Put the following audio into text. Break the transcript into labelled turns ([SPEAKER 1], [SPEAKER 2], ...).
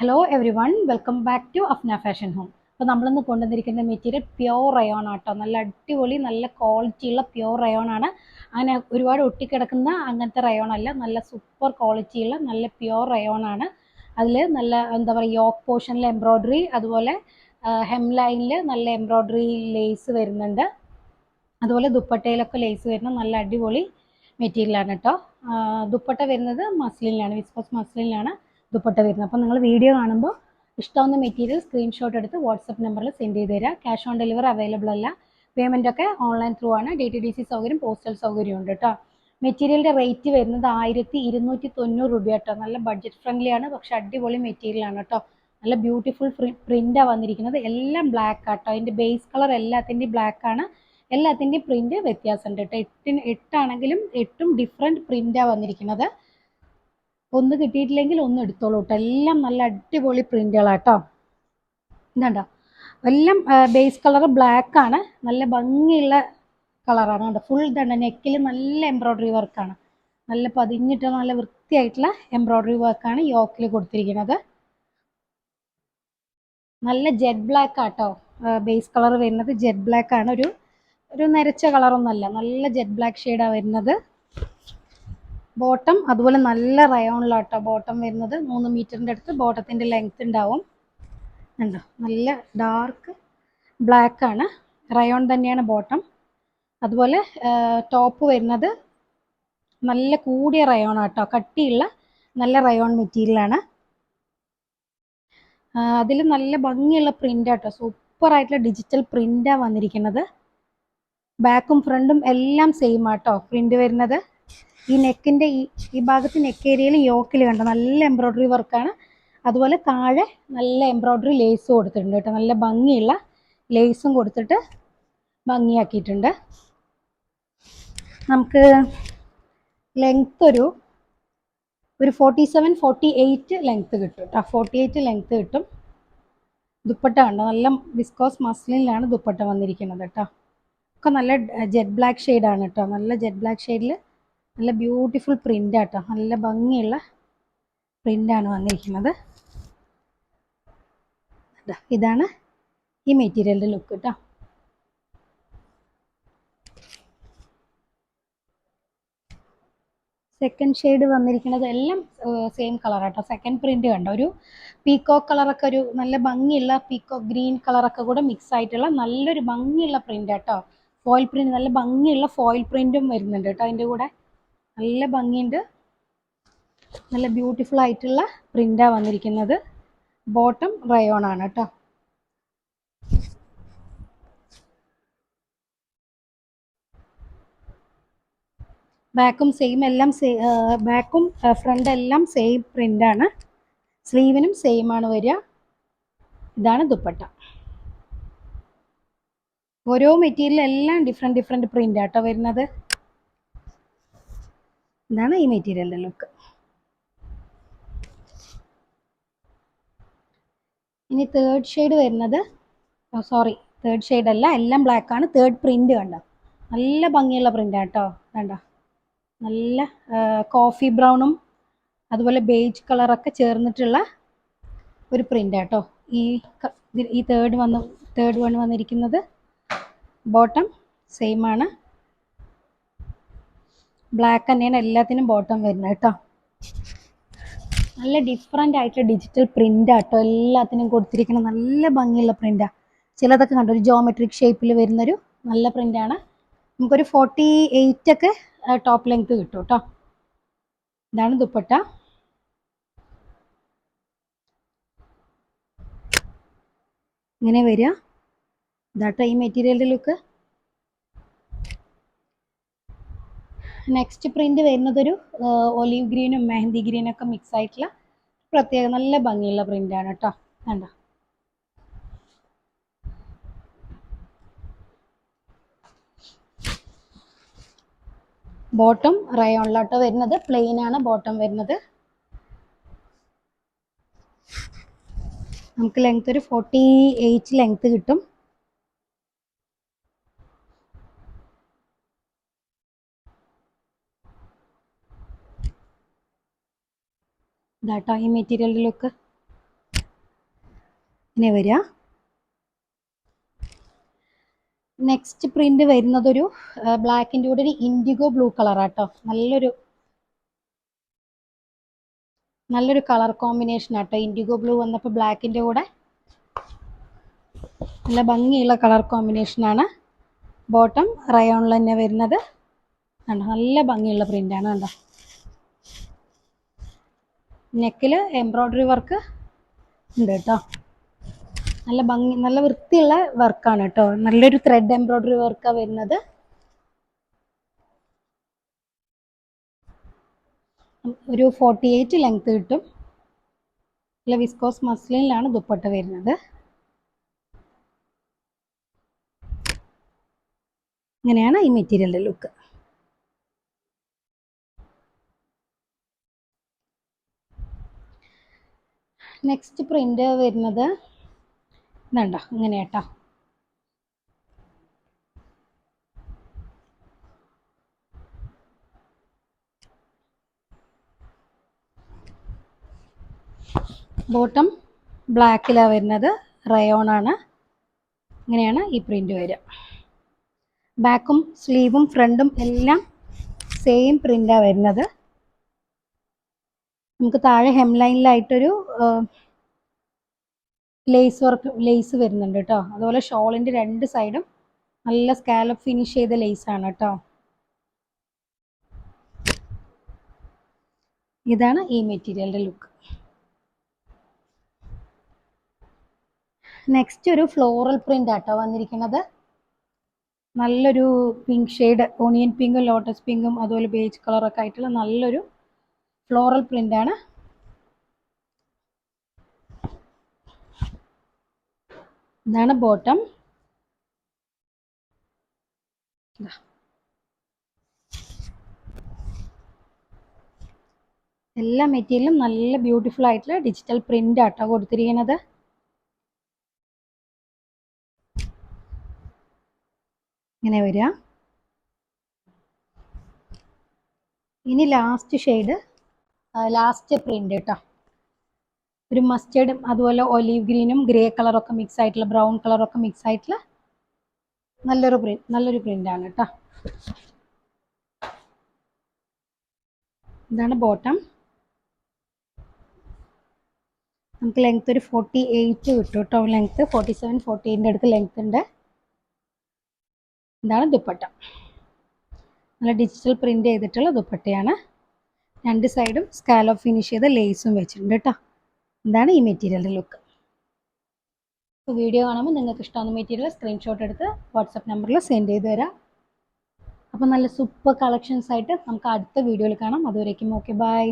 [SPEAKER 1] Hello everyone welcome back to അഫ്ന fashion home. അപ്പോൾ നമ്മളിന്ന് കൊണ്ടുവന്നിരിക്കുന്ന മെറ്റീരിയൽ പ്യോർ റയോൺ ആട്ടോ. നല്ല അടിപൊളി നല്ല ക്വാളിറ്റിയുള്ള പ്യോർ റയോൺ ആണ്. അങ്ങനെ ഒരുപാട് ഒട്ടിക്കിടക്കുന്ന അങ്ങനത്തെ റയോൺ അല്ല, നല്ല സൂപ്പർ ക്വാളിറ്റിയുള്ള നല്ല പ്യോർ റയോൺ ആണ്. അതിൽ നല്ല എന്താ പറയുക, യോക്ക് പോർഷനിൽ എംബ്രോയ്ഡറി, അതുപോലെ ഹെം ലൈനിൽ നല്ല എംബ്രോയ്ഡറി ലേസ് വരുന്നുണ്ട്. അതുപോലെ ദുപ്പട്ടയിലൊക്കെ ലേസ് വരുന്ന നല്ല അടിപൊളി മെറ്റീരിയലാണ് കേട്ടോ. ദുപ്പട്ട വരുന്നത് മസ്ലിനിലാണ്, വിസ്കോസ് മസ്ലിനിലാണ് ദുപ്പട്ട വരുന്നത്. അപ്പോൾ നിങ്ങൾ വീഡിയോ കാണുമ്പോൾ ഇഷ്ടമാവുന്ന മെറ്റീരിയൽ സ്ക്രീൻഷോട്ട് എടുത്ത് വാട്സപ്പ് നമ്പറിൽ സെൻഡ് ചെയ്ത് തരിക. ക്യാഷ് ഓൺ ഡെലിവറി അവൈലബിൾ അല്ല, പേയ്മെൻ്റ് ഒക്കെ ഓൺലൈൻ ത്രൂ ആണ്. DTDC സൗകര്യം, പോസ്റ്റൽ സൗകര്യം ഉണ്ട് കേട്ടോ. മെറ്റീരിയലിൻ്റെ റേറ്റ് വരുന്നത് 1290 രൂപ കേട്ടോ. നല്ല ബഡ്ജറ്റ് ഫ്രണ്ട്ലി ആണ്, പക്ഷേ അടിപൊളി മെറ്റീരിയലാണ് കേട്ടോ. നല്ല ബ്യൂട്ടിഫുൾ പ്രിൻ്റാണ് വന്നിരിക്കുന്നത്. എല്ലാം ബ്ലാക്ക് ആട്ടോ. അതിൻ്റെ ബേസ് കളർ എല്ലാത്തിൻ്റെയും ബ്ലാക്ക് ആണ്. എല്ലാത്തിൻ്റെയും പ്രിൻ്റ് വ്യത്യാസമുണ്ട് കേട്ടോ. എട്ടാണെങ്കിലും എട്ടും ഡിഫറെൻറ്റ് പ്രിൻ്റാണ് വന്നിരിക്കുന്നത്. ഒന്ന് കിട്ടിയിട്ടില്ലെങ്കിൽ ഒന്ന് എടുത്തോളൂ കേട്ടോ. എല്ലാം നല്ല അടിപൊളി പ്രിൻ്റുകളാട്ടോ. ഇതുണ്ടോ, എല്ലാം ബേസ് കളർ ബ്ലാക്ക് ആണ്. നല്ല ഭംഗിയുള്ള കളറാണ് കേട്ടോ. ഫുൾ ഇതുണ്ട്, നെക്കിൽ നല്ല എംബ്രോയ്ഡറി വർക്കാണ്. നല്ല പതിഞ്ഞിട്ട് നല്ല വൃത്തിയായിട്ടുള്ള എംബ്രോയ്ഡറി വർക്കാണ് യോക്കിൽ കൊടുത്തിരിക്കുന്നത്. നല്ല ജെറ്റ് ബ്ലാക്ക് ആട്ടോ. ബേസ് കളർ വരുന്നത് ജെറ്റ് ബ്ലാക്ക് ആണ്. ഒരു നരച്ച കളറൊന്നുമല്ല, നല്ല ജെറ്റ് ബ്ലാക്ക് ഷെയ്ഡാണ് വരുന്നത്. ബോട്ടം അതുപോലെ നല്ല റയോണിലാട്ടോ ബോട്ടം വരുന്നത്. 3 മീറ്ററിൻ്റെ അടുത്ത് ബോട്ടത്തിൻ്റെ ലെങ്ത് ഉണ്ടാവും. ഉണ്ടോ, നല്ല ഡാർക്ക് ബ്ലാക്ക് ആണ്. റയോൺ തന്നെയാണ് ബോട്ടം. അതുപോലെ ടോപ്പ് വരുന്നത് നല്ല കൂടിയ റയോൺ ആട്ടോ, കട്ടിയുള്ള നല്ല റയോൺ മെറ്റീരിയലാണ്. അതിൽ നല്ല ഭംഗിയുള്ള പ്രിൻ്റ് ആട്ടോ, സൂപ്പർ ആയിട്ടുള്ള ഡിജിറ്റൽ പ്രിൻ്റാണ് വന്നിരിക്കുന്നത്. ബാക്കും ഫ്രണ്ടും എല്ലാം സെയിം ആട്ടോ പ്രിൻ്റ് വരുന്നത്. ഈ നെക്കിൻ്റെ ഈ ഭാഗത്ത് നെക്ക് ഏരിയയിൽ യോക്കിൽ കണ്ടോ നല്ല എംബ്രോയ്ഡറി വർക്കാണ്. അതുപോലെ താഴെ നല്ല എംബ്രോയ്ഡറി ലേസ് കൊടുത്തിട്ടുണ്ട് കേട്ടോ. നല്ല ഭംഗിയുള്ള ലേസും കൊടുത്തിട്ട് ഭംഗിയാക്കിയിട്ടുണ്ട്. നമുക്ക് ലെങ്ത് ഒരു 47-48 ലെങ്ത് കിട്ടും കേട്ടോ. 48 ലെങ്ത് കിട്ടും. ദുപ്പട്ട കണ്ടോ, നല്ല വിസ്കോസ് മസ്ലിനിലാണ് ദുപ്പട്ട വന്നിരിക്കുന്നത് കേട്ടോ. ഒക്കെ നല്ല ജെറ്റ് ബ്ലാക്ക് ഷെയ്ഡാണ് കേട്ടോ. നല്ല ജെറ്റ് ബ്ലാക്ക് ഷെയ്ഡിൽ നല്ല ബ്യൂട്ടിഫുൾ പ്രിൻ്റ് ആട്ടോ. നല്ല ഭംഗിയുള്ള പ്രിൻ്റാണ് വന്നിരിക്കുന്നത്. ഇതാണ് ഈ മെറ്റീരിയലിൻ്റെ ലുക്ക് കേട്ടോ. സെക്കൻഡ് ഷെയ്ഡ് വന്നിരിക്കുന്നത് എല്ലാം സെയിം കളർ ആട്ടോ. സെക്കൻഡ് പ്രിൻ്റ് കണ്ടോ, ഒരു പീക്കോക്ക് കളറൊക്കെ, ഒരു നല്ല ഭംഗിയുള്ള പീക്കോക്ക് ഗ്രീൻ കളറൊക്കെ കൂടെ മിക്സ് ആയിട്ടുള്ള നല്ലൊരു ഭംഗിയുള്ള പ്രിൻ്റ് ആട്ടോ. ഫോയിൽ പ്രിൻ്റ്, നല്ല ഭംഗിയുള്ള ഫോയിൽ പ്രിൻറ്റും വരുന്നുണ്ട് കേട്ടോ അതിൻ്റെ കൂടെ. നല്ല ഭംഗിയുണ്ട്, നല്ല ബ്യൂട്ടിഫുൾ ആയിട്ടുള്ള പ്രിൻ്റാണ് വന്നിരിക്കുന്നത്. ബോട്ടം റയോൺ ആണ് കേട്ടോ. ബാക്കും സെയിം, എല്ലാം ബാക്കും ഫ്രണ്ട് എല്ലാം സെയിം പ്രിൻ്റാണ്. സ്ലീവിനും സെയിം ആണ് വരിക. ഇതാണ് ദുപ്പട്ട. ഓരോ മെറ്റീരിയൽ എല്ലാം ഡിഫറെൻറ്റ് പ്രിൻ്റ് ആട്ടോ വരുന്നത്. ഇതാണ് ഈ മെറ്റീരിയലിൻ്റെ ലുക്ക്. ഇനി തേർഡ് ഷെയ്ഡ് വരുന്നത്, സോറി തേർഡ് ഷെയ്ഡ് അല്ല, എല്ലാം ബ്ലാക്ക് ആണ്. തേർഡ് പ്രിൻ്റ് കണ്ടോ, നല്ല ഭംഗിയുള്ള പ്രിൻ്റാണ് കേട്ടോ. കണ്ടോ, നല്ല കോഫി ബ്രൗണും അതുപോലെ ബേജ് കളറൊക്കെ ചേർന്നിട്ടുള്ള ഒരു പ്രിൻ്റ് ആട്ടോ. ഈ തേർഡ് വൺ വന്നിരിക്കുന്നത്. ബോട്ടം സെയിം ആണ്, ബ്ലാക്ക് തന്നെയാണ് എല്ലാത്തിനും ബോട്ടം വരുന്നത് കേട്ടോ. നല്ല ഡിഫറെൻ്റ് ആയിട്ടുള്ള ഡിജിറ്റൽ പ്രിൻ്റ് ആട്ടോ എല്ലാത്തിനും കൊടുത്തിരിക്കണം. നല്ല ഭംഗിയുള്ള പ്രിൻ്റാണ്. ചിലതൊക്കെ കണ്ടോ, ഒരു ജോമെട്രിക് ഷേപ്പിൽ വരുന്നൊരു നല്ല പ്രിൻ്റാണ്. നമുക്കൊരു 48 ഒക്കെ ടോപ്പ് ലെങ്ത് കിട്ടും കേട്ടോ. ഇതാണ് ദുപ്പട്ട. ഇങ്ങനെ വരിക. ഇതാട്ടോ ഈ മെറ്റീരിയലിൻ്റെ ലുക്ക്. നെക്സ്റ്റ് പ്രിൻ്റ് വരുന്നതൊരു ഒലീവ് ഗ്രീനും മെഹന്തി ഗ്രീനൊക്കെ മിക്സ് ആയിട്ടുള്ള പ്രത്യേക നല്ല ഭംഗിയുള്ള പ്രിൻ്റാണ് കേട്ടോ. കണ്ടോ, ബോട്ടം റയോണിലാട്ടോ വരുന്നത്. പ്ലെയിൻ ആണ് ബോട്ടം വരുന്നത്. നമുക്ക് ലെങ്ത് ഒരു 48 ലെങ്ത് കിട്ടും. ഇതാട്ടോ ഈ മെറ്റീരിയലിൻ്റെ ലുക്ക്. ഇങ്ങനെ വരിക. നെക്സ്റ്റ് പ്രിന്റ് വരുന്നതൊരു ബ്ലാക്കിൻ്റെ കൂടെ ഒരു ഇൻഡിഗോ ബ്ലൂ കളറാട്ടോ. നല്ലൊരു കളർ കോമ്പിനേഷൻ ആട്ടോ. ഇൻഡിഗോ ബ്ലൂ വന്നപ്പോൾ ബ്ലാക്കിൻ്റെ കൂടെ നല്ല ഭംഗിയുള്ള കളർ കോമ്പിനേഷനാണ്. ബോട്ടം റയോണിൽ തന്നെ വരുന്നത്. കണ്ടോ, നല്ല ഭംഗിയുള്ള പ്രിൻ്റാണ്. കണ്ടോ, നെക്കിൽ എംബ്രോയ്ഡറി വർക്ക് ഉണ്ട് കേട്ടോ. നല്ല ഭംഗി, നല്ല വൃത്തിയുള്ള വർക്കാണ് കേട്ടോ. നല്ലൊരു ത്രെഡ് എംബ്രോയ്ഡറി വർക്കാണ് വരുന്നത്. ഒരു 48 ലെങ്ത് കിട്ടും. നല്ല വിസ്കോസ് മസ്ലിനിലാണ് ദുപ്പട്ട വരുന്നത്. ഇങ്ങനെയാണ് ഈ മെറ്റീരിയലിൻ്റെ ലുക്ക്. നെക്സ്റ്റ് പ്രിന്റ് വരുന്നത് ഇതുണ്ടോ, ഇങ്ങനെ കേട്ടോ. ബോട്ടം ബ്ലാക്കിലാണ് വരുന്നത്. റയോണാണ്. ഇങ്ങനെയാണ് ഈ പ്രിന്റ് വരിക. ബാക്കും സ്ലീവും ഫ്രണ്ടും എല്ലാം സെയിം പ്രിന്റാണ് വരുന്നത്. നമുക്ക് താഴെ ഹെംലൈനിലായിട്ടൊരു ലേസ് വരുന്നുണ്ട് കേട്ടോ. അതുപോലെ ഷോളിൻ്റെ 2 സൈഡും നല്ല സ്കാലപ്പ് ഫിനിഷ് ചെയ്ത ലേസാണ് കേട്ടോ. ഇതാണ് ഈ മെറ്റീരിയലിൻ്റെ ലുക്ക്. നെക്സ്റ്റ് ഒരു ഫ്ലോറൽ പ്രിന്റ് ആട്ടോ വന്നിരിക്കുന്നത്. നല്ലൊരു പിങ്ക് ഷെയ്ഡ്, ഓണിയൻ പിങ്കും ലോട്ടസ് പിങ്കും അതുപോലെ ബേജ് കളറൊക്കെ ആയിട്ടുള്ള നല്ലൊരു ഫ്ലോറൽ പ്രിന്റാണ്. ഇതാണ് ബോട്ടം. എല്ലാ മെറ്റീരിയലും നല്ല ബ്യൂട്ടിഫുൾ ആയിട്ടുള്ള ഡിജിറ്റൽ പ്രിന്റ് ആട്ടോ കൊടുത്തിരിക്കുന്നത്. ഇങ്ങനെ വരിക. ഇനി ലാസ്റ്റ് ഷെയ്ഡ്, ലാസ്റ്റ് പ്രിന്റ് കേട്ടോ. ഒരു മസ്റ്റേർഡും അതുപോലെ ഒലീവ് ഗ്രീനും ഗ്രേ കളറൊക്കെ മിക്സ് ആയിട്ടുള്ള, ബ്രൗൺ കളറൊക്കെ മിക്സ് ആയിട്ടുള്ള നല്ലൊരു പ്രിന്റാണ് കേട്ടോ. ഇതാണ് ബോട്ടം. നമുക്ക് ലെങ്ത് ഒരു 48 കിട്ടും കേട്ടോ. ലെങ്ത് 47, 48 അടുത്ത് ലെങ്ത് ഉണ്ട്. ഇതാണ് ദുപ്പട്ട. നല്ല ഡിജിറ്റൽ പ്രിന്റ് ചെയ്തിട്ടുള്ള ദുപ്പട്ടയാണ്. 2 സൈഡും സ്കാലപ്പ് ഫിനിഷ് ചെയ്ത ലേസും വെച്ചിട്ടുണ്ട് കേട്ടോ. ഇതാണ് ഈ മെറ്റീരിയലിൻ്റെ ലുക്ക്. അപ്പോൾ വീഡിയോ കാണുമ്പോൾ നിങ്ങൾക്ക് ഇഷ്ടമാകുന്ന മെറ്റീരിയൽ സ്ക്രീൻഷോട്ട് എടുത്ത് വാട്സപ്പ് നമ്പറിൽ സെൻഡ് ചെയ്ത് തരാം. അപ്പോൾ നല്ല സൂപ്പർ കളക്ഷൻസ് ആയിട്ട് നമുക്ക് അടുത്ത വീഡിയോയിൽ കാണാം. അതുവരേക്കും ഓക്കെ, ബൈ.